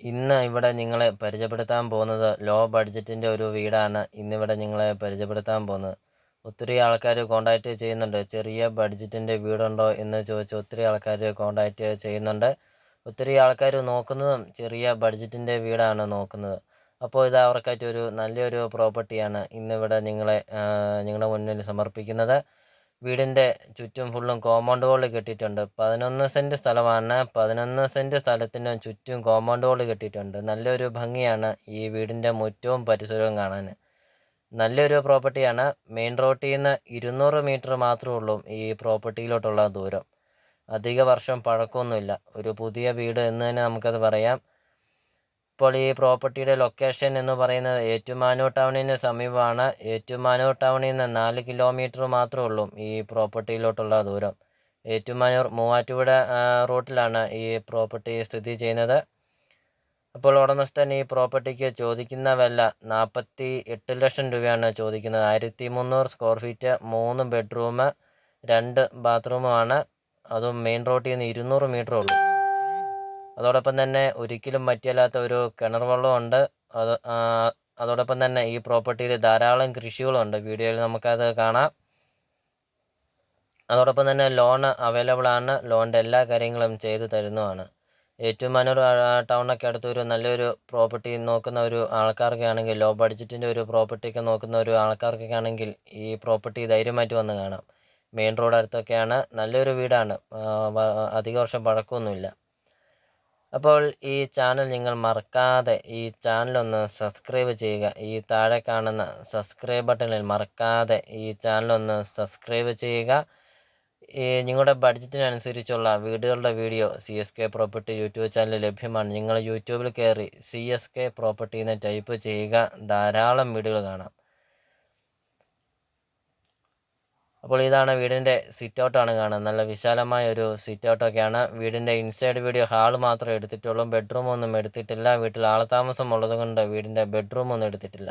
ഇന്ന് ഇവിടെ നിങ്ങളെ പരിചയപ്പെടുത്താൻ പോകുന്നത് ലോ ബഡ്ജറ്റിൻ്റെ ഒരു വീടാണ് ഇന്നിവിടെ നിങ്ങളെ പരിചയപ്പെടുത്താൻ പോകുന്നത്. ഒത്തിരി ആൾക്കാർ കോൺടാക്റ്റ് ചെയ്യുന്നുണ്ട്. ചെറിയ ബഡ്ജറ്റിൻ്റെ വീടുണ്ടോ എന്ന് ചോദിച്ച് ഒത്തിരി ആൾക്കാർ കോൺടാക്റ്റ് ചെയ്യുന്നുണ്ട്. ഒത്തിരി ആൾക്കാർ നോക്കുന്നതും ചെറിയ ബഡ്ജറ്റിൻ്റെ വീടാണ് നോക്കുന്നത്. അപ്പോൾ ഇത് അവർക്കായിട്ട് ഒരു നല്ലൊരു പ്രോപ്പർട്ടിയാണ് ഇന്നിവിടെ നിങ്ങളുടെ മുന്നിൽ സമർപ്പിക്കുന്നത്. വീടിൻ്റെ ചുറ്റും ഫുള്ളും കോമ്പൗണ്ട് വാൾ കെട്ടിയിട്ടുണ്ട്. 11 സെൻറ്റ് സ്ഥലമാണ്. 11 സെൻറ്റ് സ്ഥലത്തിന് ചുറ്റും കോമ്പൗണ്ട് വാൾ കെട്ടിയിട്ടുണ്ട്. നല്ലൊരു ഭംഗിയാണ് ഈ വീടിൻ്റെ മുറ്റവും പരിസരവും കാണാൻ. നല്ലൊരു പ്രോപ്പർട്ടിയാണ്. മെയിൻ റോഡിൽ നിന്ന് 200 മീറ്റർ മാത്രമേ ഉള്ളൂ ഈ പ്രോപ്പർട്ടിയിലോട്ടുള്ള ദൂരം. അധിക വർഷം പഴക്കമൊന്നുമില്ല. ഒരു പുതിയ വീട് എന്ന് തന്നെ നമുക്കത് പറയാം. ഇപ്പോൾ ഈ പ്രോപ്പർട്ടിയുടെ ലൊക്കേഷൻ എന്ന് പറയുന്നത് ഏറ്റുമാനൂർ ടൗണിന് സമീപമാണ്. ഏറ്റുമാനൂർ ടൗണിൽ നിന്ന് 4 കിലോമീറ്റർ മാത്രമേ ഉള്ളൂ ഈ പ്രോപ്പർട്ടിയിലോട്ടുള്ള ദൂരം. ഏറ്റുമാനൂർ മൂവാറ്റുപുഴ റൂട്ടിലാണ് ഈ പ്രോപ്പർട്ടി സ്ഥിതി ചെയ്യുന്നത്. അപ്പോൾ ഉടമസ്ഥൻ ഈ പ്രോപ്പർട്ടിക്ക് ചോദിക്കുന്ന വില 48 ലക്ഷം രൂപയാണ് ചോദിക്കുന്നത്. 1300 സ്ക്വയർ ഫീറ്റ്, 3 ബെഡ്റൂം, 2 ബാത്റൂമാണ്. അതും മെയിൻ റോഡിൽ നിന്ന് 200 മീറ്റർ ഉള്ളൂ. അതോടൊപ്പം തന്നെ ഒരിക്കലും പറ്റിയല്ലാത്ത ഒരു കിണർ വെള്ളമുണ്ട്. അതോടൊപ്പം തന്നെ ഈ പ്രോപ്പർട്ടിയിൽ ധാരാളം കൃഷികളുണ്ട്. വീഡിയോയിൽ നമുക്കത് കാണാം. അതോടൊപ്പം തന്നെ ലോൺ അവൈലബിൾ ആണ്. ലോണിൻ്റെ എല്ലാ കാര്യങ്ങളും ചെയ്തു തരുന്നതാണ്. ഏറ്റുമാനൂർ ടൗണൊക്കെ അടുത്തൊരു നല്ലൊരു പ്രോപ്പർട്ടി നോക്കുന്ന ഒരു ആൾക്കാർക്ക് ആണെങ്കിൽ, ലോ ബഡ്ജറ്റിൻ്റെ ഒരു പ്രോപ്പർട്ടിയൊക്കെ നോക്കുന്ന ഒരു ആൾക്കാർക്കൊക്കെ ആണെങ്കിൽ ഈ പ്രോപ്പർട്ടി ധൈര്യമായിട്ട് വന്ന് കാണാം. മെയിൻ റോഡ് അടുത്തൊക്കെയാണ്. നല്ലൊരു വീടാണ്. അധിക വർഷം പഴക്കമൊന്നുമില്ല. അപ്പോൾ ഈ ചാനൽ നിങ്ങൾ മറക്കാതെ ഈ ചാനലൊന്ന് സബ്സ്ക്രൈബ് ചെയ്യുക. ഈ താഴെ കാണുന്ന സബ്സ്ക്രൈബ് ബട്ടണിൽ മറക്കാതെ ഈ ചാനലൊന്ന് സബ്സ്ക്രൈബ് ചെയ്യുക. ഈ നിങ്ങളുടെ ബഡ്ജറ്റിനനുസരിച്ചുള്ള വീടുകളുടെ വീഡിയോ CSK പ്രോപ്പർട്ടി യൂട്യൂബ് ചാനലിൽ ലഭ്യമാണ്. നിങ്ങൾ യൂട്യൂബിൽ കയറി CSK പ്രോപ്പർട്ടി എന്ന് ടൈപ്പ് ചെയ്യുക. ധാരാളം വീടുകൾ കാണാം. അപ്പോൾ ഇതാണ് വീടിൻ്റെ സിറ്റ് ഔട്ടാണ് കാണുന്നത്. നല്ല വിശാലമായ ഒരു സിറ്റ് ഔട്ടൊക്കെയാണ്. വീടിൻ്റെ ഇൻസൈഡ് വീഡിയോ ഹാൾ മാത്രമേ എടുത്തിട്ടുള്ളൂ. ബെഡ്റൂമൊന്നും എടുത്തിട്ടില്ല. വീട്ടിൽ ആൾതാമസം ഉള്ളതുകൊണ്ട് വീടിൻ്റെ ബെഡ്റൂമൊന്നും എടുത്തിട്ടില്ല.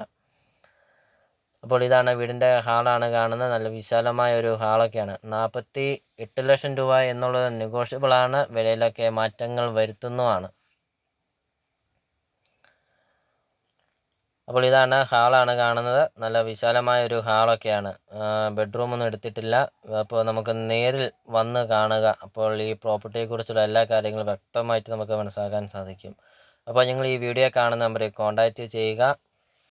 അപ്പോൾ ഇതാണ് വീടിൻ്റെ ഹാളാണ് കാണുന്നത്. നല്ല വിശാലമായ ഒരു ഹാളൊക്കെയാണ്. 48 ലക്ഷം രൂപ എന്നുള്ളത് നെഗോഷ്യബിളാണ്. വിലയിലൊക്കെ മാറ്റങ്ങൾ വരുത്തുന്നതാണ്. അപ്പോൾ ഇതാണ് ഹാളാണ് കാണുന്നത്. നല്ല വിശാലമായ ഒരു ഹാളൊക്കെയാണ്. ബെഡ്റൂമൊന്നും എടുത്തിട്ടില്ല. അപ്പോൾ നമുക്ക് നേരിൽ വന്ന് കാണുക. അപ്പോൾ ഈ പ്രോപ്പർട്ടിയെക്കുറിച്ചുള്ള എല്ലാ കാര്യങ്ങളും വ്യക്തമായിട്ട് നമുക്ക് മനസ്സിലാക്കാൻ സാധിക്കും. അപ്പോൾ നിങ്ങൾ ഈ വീഡിയോ കാണുന്ന നമ്പറിൽ കോൺടാക്റ്റ് ചെയ്യുക.